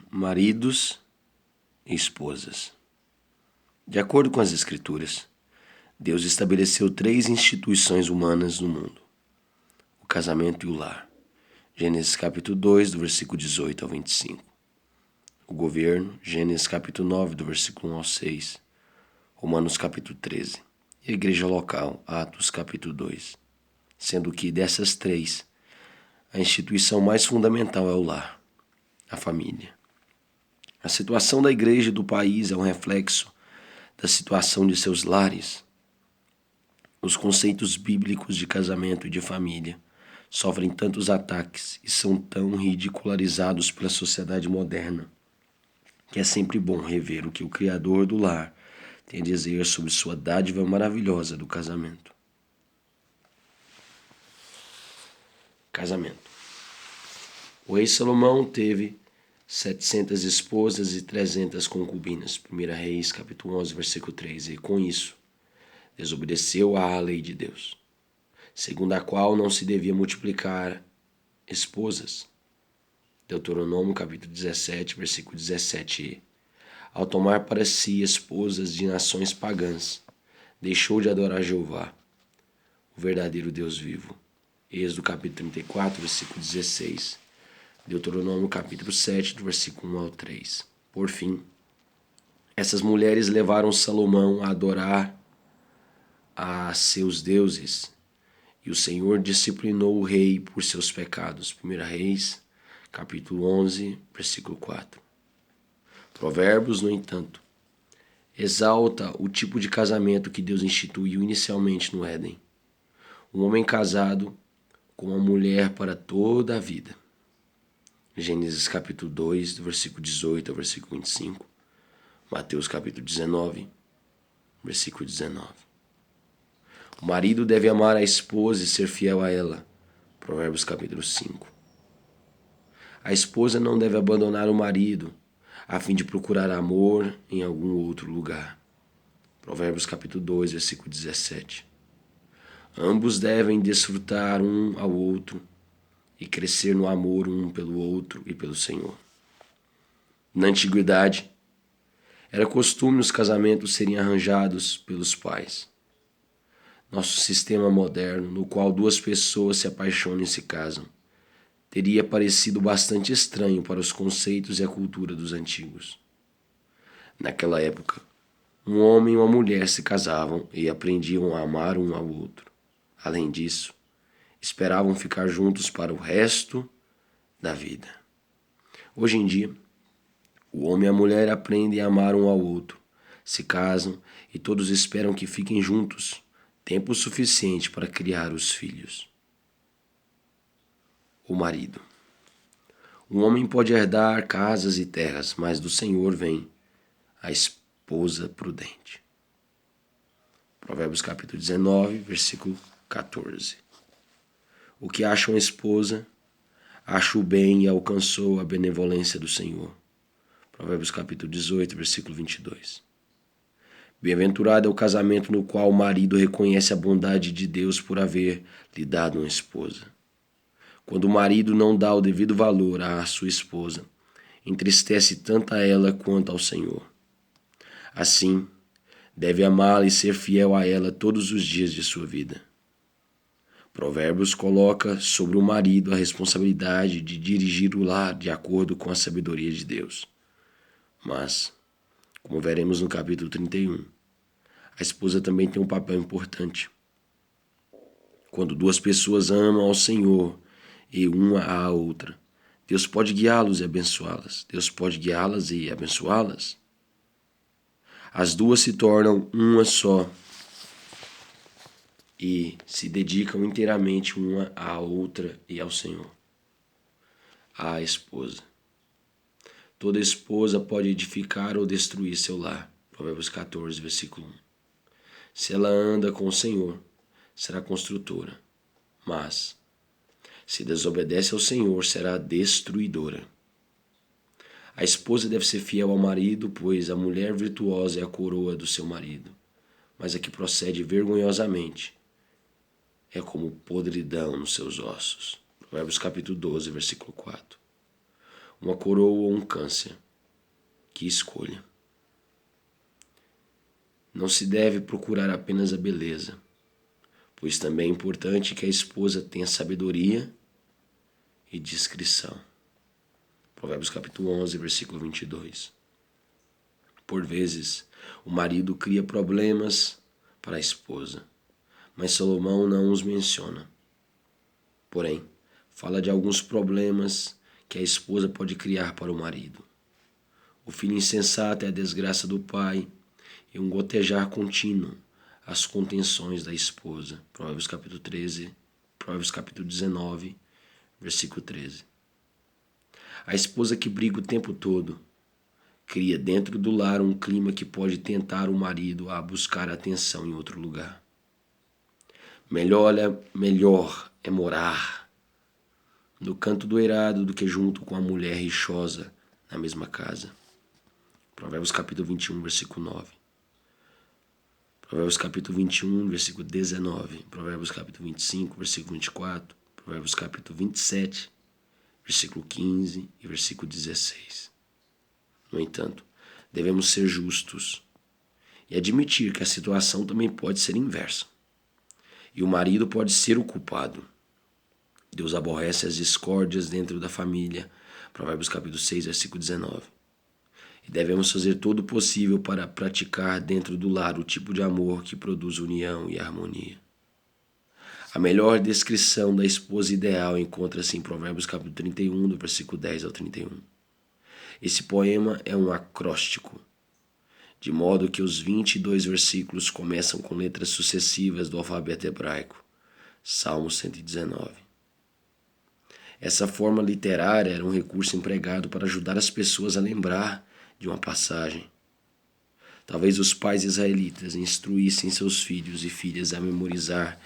Maridos e esposas. De acordo com as Escrituras, Deus estabeleceu 3 instituições humanas no mundo: o casamento e o lar. Gênesis capítulo 2, do versículo 18 ao 25. O governo, Gênesis capítulo 9, do versículo 1 ao 6. Romanos capítulo 13. E a igreja local, Atos capítulo 2. Sendo que dessas 3, a instituição mais fundamental é o lar, a família. A situação da igreja e do país é um reflexo da situação de seus lares. Os conceitos bíblicos de casamento e de família sofrem tantos ataques e são tão ridicularizados pela sociedade moderna que é sempre bom rever o que o Criador do lar tem a dizer sobre sua dádiva maravilhosa do casamento. Casamento. O rei Salomão teve 700 esposas e 300 concubinas. 1 Reis, capítulo 11, versículo 3. E com isso, desobedeceu à lei de Deus, segundo a qual não se devia multiplicar esposas. Deuteronômio, capítulo 17, versículo 17. Ao tomar para si esposas de nações pagãs, deixou de adorar Jeová, o verdadeiro Deus vivo. Êxodo, capítulo 34, versículo 16. Deuteronômio capítulo 7, do versículo 1 ao 3. Por fim, essas mulheres levaram Salomão a adorar a seus deuses, e o Senhor disciplinou o rei por seus pecados. 1 Reis, capítulo 11, versículo 4. Provérbios, no entanto, exalta o tipo de casamento que Deus instituiu inicialmente no Éden. Um homem casado com uma mulher para toda a vida. Gênesis capítulo 2, do versículo 18 ao versículo 25. Mateus capítulo 19, versículo 19. O marido deve amar a esposa e ser fiel a ela. Provérbios capítulo 5. A esposa não deve abandonar o marido a fim de procurar amor em algum outro lugar. Provérbios capítulo 2, versículo 17. Ambos devem desfrutar um ao outro e crescer no amor um pelo outro e pelo Senhor. Na antiguidade, era costume os casamentos serem arranjados pelos pais. Nosso sistema moderno, no qual 2 pessoas se apaixonam e se casam, teria parecido bastante estranho para os conceitos e a cultura dos antigos. Naquela época, um homem e uma mulher se casavam e aprendiam a amar um ao outro. Além disso, esperavam ficar juntos para o resto da vida. Hoje em dia, o homem e a mulher aprendem a amar um ao outro, se casam e todos esperam que fiquem juntos tempo suficiente para criar os filhos. O marido. Um homem pode herdar casas e terras, mas do Senhor vem a esposa prudente. Provérbios capítulo 19, versículo 14. O que acha uma esposa, acha o bem e alcançou a benevolência do Senhor. Provérbios capítulo 18, versículo 22. Bem-aventurado é o casamento no qual o marido reconhece a bondade de Deus por haver lhe dado uma esposa. Quando o marido não dá o devido valor à sua esposa, entristece tanto a ela quanto ao Senhor. Assim, deve amá-la e ser fiel a ela todos os dias de sua vida. Provérbios coloca sobre o marido a responsabilidade de dirigir o lar de acordo com a sabedoria de Deus. Mas, como veremos no capítulo 31, a esposa também tem um papel importante. Quando 2 pessoas amam ao Senhor e uma à outra, Deus pode guiá-los e abençoá-las. Deus pode guiá-las e abençoá-las. As 2 se tornam uma só e se dedicam inteiramente uma à outra e ao Senhor. A esposa. Toda esposa pode edificar ou destruir seu lar. Provérbios 14, versículo 1. Se ela anda com o Senhor, será construtora. Mas, se desobedece ao Senhor, será destruidora. A esposa deve ser fiel ao marido, pois a mulher virtuosa é a coroa do seu marido. Mas a que procede vergonhosamente é como podridão nos seus ossos. Provérbios capítulo 12, versículo 4. uma coroa ou um câncer. Que escolha. Não se deve procurar apenas a beleza, pois também é importante que a esposa tenha sabedoria e discrição. Provérbios capítulo 11, versículo 22. Por vezes, o marido cria problemas para a esposa, mas Salomão não os menciona. Porém, fala de alguns problemas que a esposa pode criar para o marido. O filho insensato é a desgraça do pai e um gotejar contínuo às contenções da esposa. Provérbios capítulo 13, Provérbios capítulo 19, versículo 13. A esposa que briga o tempo todo cria dentro do lar um clima que pode tentar o marido a buscar atenção em outro lugar. Melhor é morar no canto do eirado do que junto com a mulher rixosa na mesma casa. Provérbios capítulo 21, versículo 9. Provérbios capítulo 21, versículo 19. Provérbios capítulo 25, versículo 24. Provérbios capítulo 27, versículo 15 e versículo 16. No entanto, devemos ser justos e admitir que a situação também pode ser inversa. E o marido pode ser o culpado. Deus aborrece as discórdias dentro da família. Provérbios capítulo 6, versículo 19. E devemos fazer todo o possível para praticar dentro do lar o tipo de amor que produz união e harmonia. A melhor descrição da esposa ideal encontra-se em Provérbios capítulo 31, do versículo 10 ao 31. Esse poema é um acróstico, de modo que os 22 versículos começam com letras sucessivas do alfabeto hebraico. Salmo 119. Essa forma literária era um recurso empregado para ajudar as pessoas a lembrar de uma passagem. Talvez os pais israelitas instruíssem seus filhos e filhas a memorizar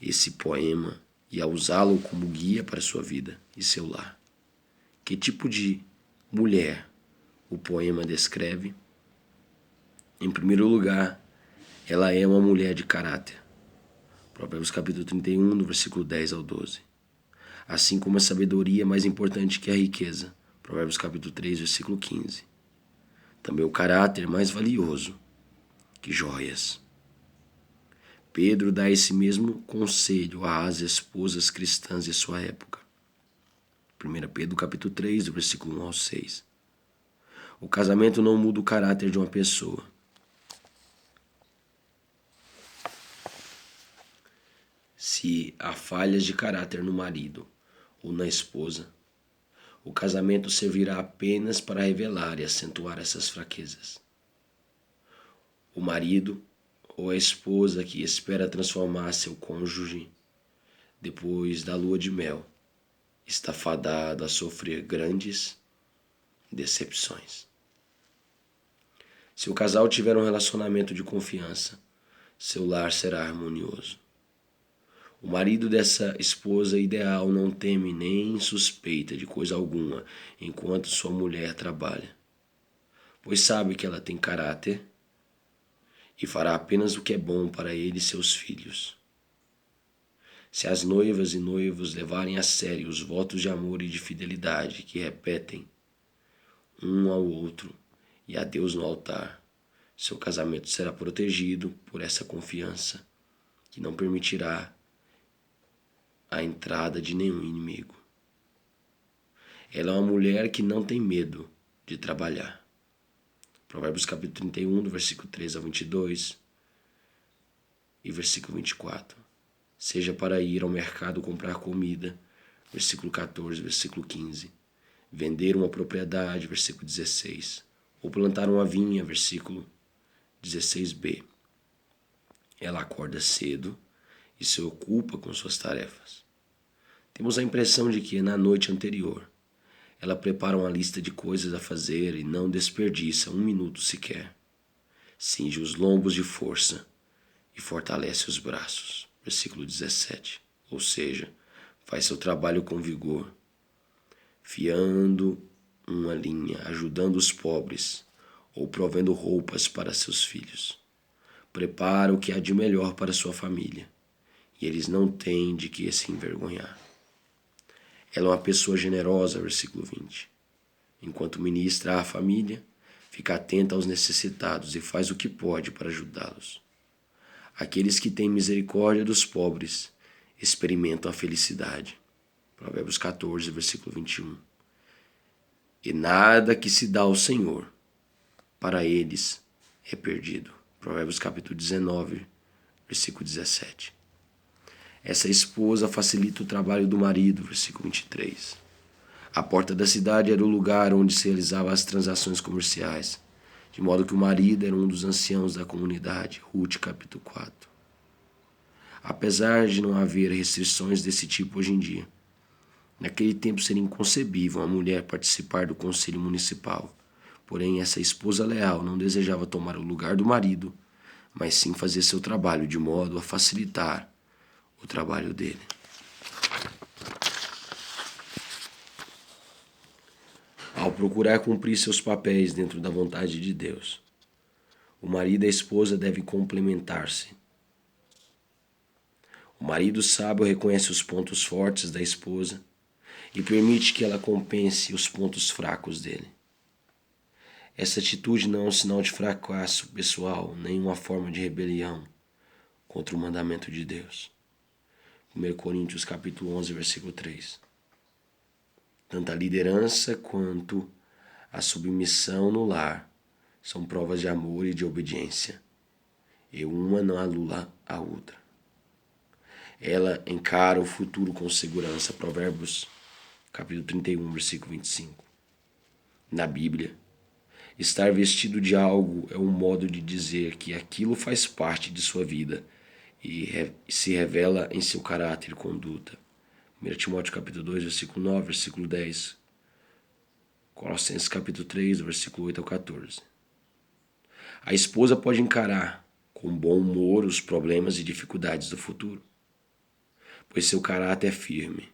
esse poema e a usá-lo como guia para sua vida e seu lar. Que tipo de mulher o poema descreve? Em primeiro lugar, ela é uma mulher de caráter. Provérbios capítulo 31, do versículo 10 ao 12. Assim como a sabedoria é mais importante que a riqueza. Provérbios capítulo 3, versículo 15. Também o caráter é mais valioso que joias. Pedro dá esse mesmo conselho às esposas cristãs de sua época. 1 Pedro capítulo 3, do versículo 1 ao 6. O casamento não muda o caráter de uma pessoa. Se há falhas de caráter no marido ou na esposa, o casamento servirá apenas para revelar e acentuar essas fraquezas. O marido ou a esposa que espera transformar seu cônjuge depois da lua de mel está fadado a sofrer grandes decepções. Se o casal tiver um relacionamento de confiança, seu lar será harmonioso. O marido dessa esposa ideal não teme nem suspeita de coisa alguma enquanto sua mulher trabalha, pois sabe que ela tem caráter e fará apenas o que é bom para ele e seus filhos. Se as noivas e noivos levarem a sério os votos de amor e de fidelidade que repetem um ao outro e a Deus no altar, seu casamento será protegido por essa confiança que não permitirá a entrada de nenhum inimigo. Ela é uma mulher que não tem medo de trabalhar. Provérbios capítulo 31, do versículo 3 ao 22 e versículo 24. Seja para ir ao mercado comprar comida, versículo 14, versículo 15. Vender uma propriedade, versículo 16. Ou plantar uma vinha, versículo 16b. Ela acorda cedo e se ocupa com suas tarefas. Temos a impressão de que, na noite anterior, ela prepara uma lista de coisas a fazer e não desperdiça um minuto sequer. Cinge os lombos de força e fortalece os braços. Versículo 17. Ou seja, faz seu trabalho com vigor, fiando uma linha, ajudando os pobres ou provendo roupas para seus filhos. Prepara o que há de melhor para sua família e eles não têm de que se envergonhar. Ela é uma pessoa generosa, versículo 20. Enquanto ministra à família, fica atenta aos necessitados e faz o que pode para ajudá-los. Aqueles que têm misericórdia dos pobres experimentam a felicidade. Provérbios 14, versículo 21. E nada que se dá ao Senhor, para eles é perdido. Provérbios capítulo 19, versículo 17. Essa esposa facilita o trabalho do marido, versículo 23. A porta da cidade era o lugar onde se realizavam as transações comerciais, de modo que o marido era um dos anciãos da comunidade, Ruth capítulo 4. Apesar de não haver restrições desse tipo hoje em dia, naquele tempo seria inconcebível uma mulher participar do conselho municipal. Porém, essa esposa leal não desejava tomar o lugar do marido, mas sim fazer seu trabalho de modo a facilitar o trabalho dele. Ao procurar cumprir seus papéis dentro da vontade de Deus, o marido e a esposa devem complementar-se. O marido sábio reconhece os pontos fortes da esposa e permite que ela compense os pontos fracos dele. Essa atitude não é um sinal de fracasso pessoal, nem uma forma de rebelião contra o mandamento de Deus. 1 Coríntios capítulo 11, versículo 3. Tanto a liderança quanto a submissão no lar são provas de amor e de obediência, e uma não anula a outra. Ela encara o futuro com segurança. Provérbios capítulo 31, versículo 25. Na Bíblia, estar vestido de algo é um modo de dizer que aquilo faz parte de sua vida e se revela em seu caráter e conduta. 1 Timóteo capítulo 2, versículo 9, versículo 10. Colossenses capítulo 3, versículo 8 ao 14. A esposa pode encarar com bom humor os problemas e dificuldades do futuro, pois seu caráter é firme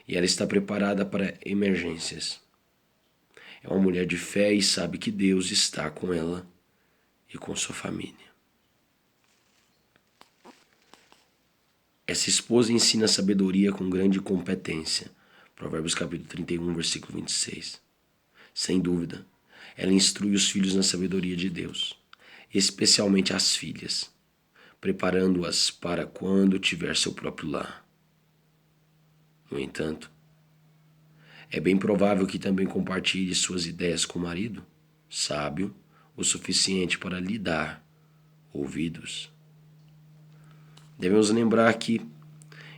e ela está preparada para emergências. É uma mulher de fé e sabe que Deus está com ela e com sua família. Essa esposa ensina a sabedoria com grande competência. Provérbios capítulo 31, versículo 26. Sem dúvida, ela instrui os filhos na sabedoria de Deus, especialmente as filhas, preparando-as para quando tiver seu próprio lar. No entanto, é bem provável que também compartilhe suas ideias com o marido, sábio o suficiente para lhe dar ouvidos. Devemos lembrar que,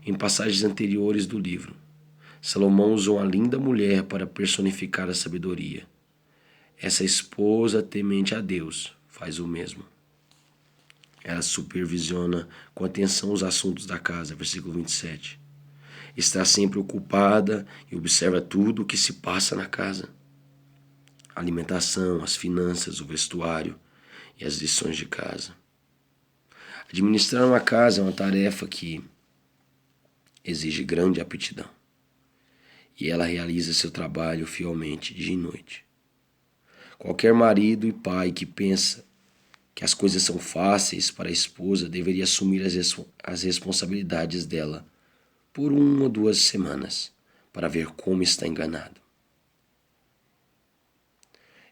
em passagens anteriores do livro, Salomão usou uma linda mulher para personificar a sabedoria. Essa esposa temente a Deus faz o mesmo. Ela supervisiona com atenção os assuntos da casa, versículo 27. Está sempre ocupada e observa tudo o que se passa na casa. A alimentação, as finanças, o vestuário e as lições de casa. Administrar uma casa é uma tarefa que exige grande aptidão. E ela realiza seu trabalho fielmente dia e noite. Qualquer marido e pai que pensa que as coisas são fáceis para a esposa deveria assumir as responsabilidades dela por 1 ou 2 semanas para ver como está enganado.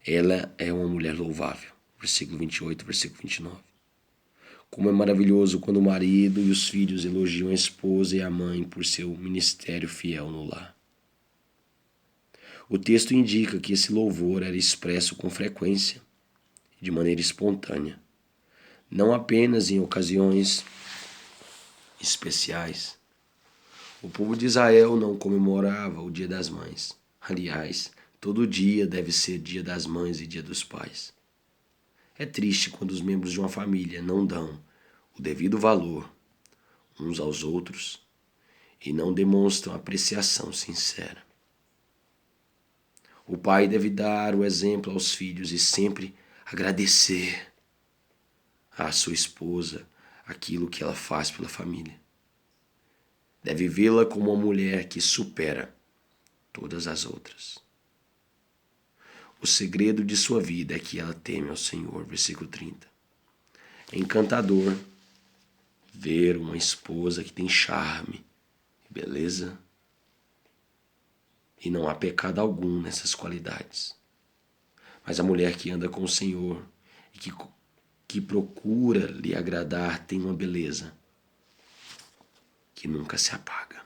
Ela é uma mulher louvável. Versículo 28, versículo 29. Como é maravilhoso quando o marido e os filhos elogiam a esposa e a mãe por seu ministério fiel no lar. O texto indica que esse louvor era expresso com frequência, de maneira espontânea, não apenas em ocasiões especiais. O povo de Israel não comemorava o Dia das Mães. Aliás, todo dia deve ser Dia das Mães e Dia dos Pais. É triste quando os membros de uma família não dão o devido valor uns aos outros e não demonstram apreciação sincera. O pai deve dar o exemplo aos filhos e sempre agradecer à sua esposa aquilo que ela faz pela família. Deve vê-la como uma mulher que supera todas as outras. O segredo de sua vida é que ela teme ao Senhor. Versículo 30. É encantador ver uma esposa que tem charme e beleza. E não há pecado algum nessas qualidades. Mas a mulher que anda com o Senhor e que procura lhe agradar tem uma beleza que nunca se apaga.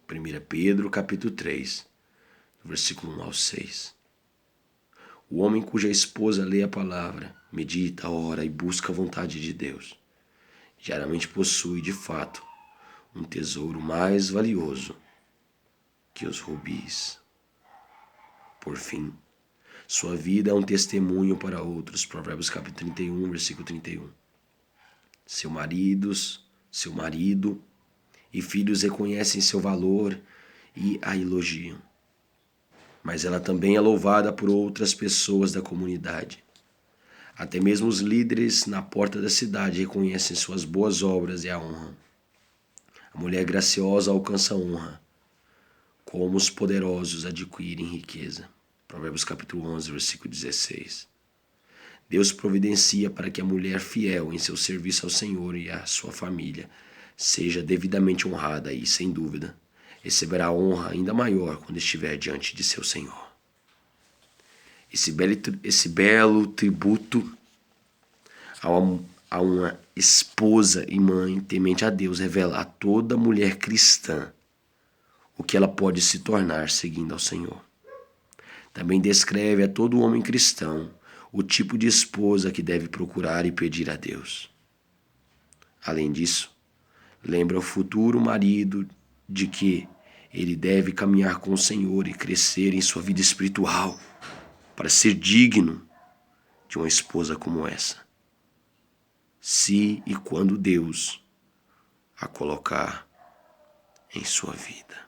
1 Pedro capítulo 3, versículo 1 ao 6. O homem cuja esposa lê a palavra, medita, ora e busca a vontade de Deus, geralmente possui, de fato, um tesouro mais valioso que os rubis. Por fim, sua vida é um testemunho para outros. Provérbios capítulo 31, versículo 31. Seu marido e filhos reconhecem seu valor e a elogiam. Mas ela também é louvada por outras pessoas da comunidade. Até mesmo os líderes na porta da cidade reconhecem suas boas obras e a honram. A mulher graciosa alcança honra, como os poderosos adquirem riqueza. Provérbios capítulo 11, versículo 16. Deus providencia para que a mulher fiel em seu serviço ao Senhor e à sua família seja devidamente honrada e, sem dúvida, receberá honra ainda maior quando estiver diante de seu Senhor. Esse belo tributo a uma esposa e mãe temente a Deus revela a toda mulher cristã o que ela pode se tornar seguindo ao Senhor. Também descreve a todo homem cristão o tipo de esposa que deve procurar e pedir a Deus. Além disso, lembra o futuro marido de que ele deve caminhar com o Senhor e crescer em sua vida espiritual para ser digno de uma esposa como essa, se e quando Deus a colocar em sua vida.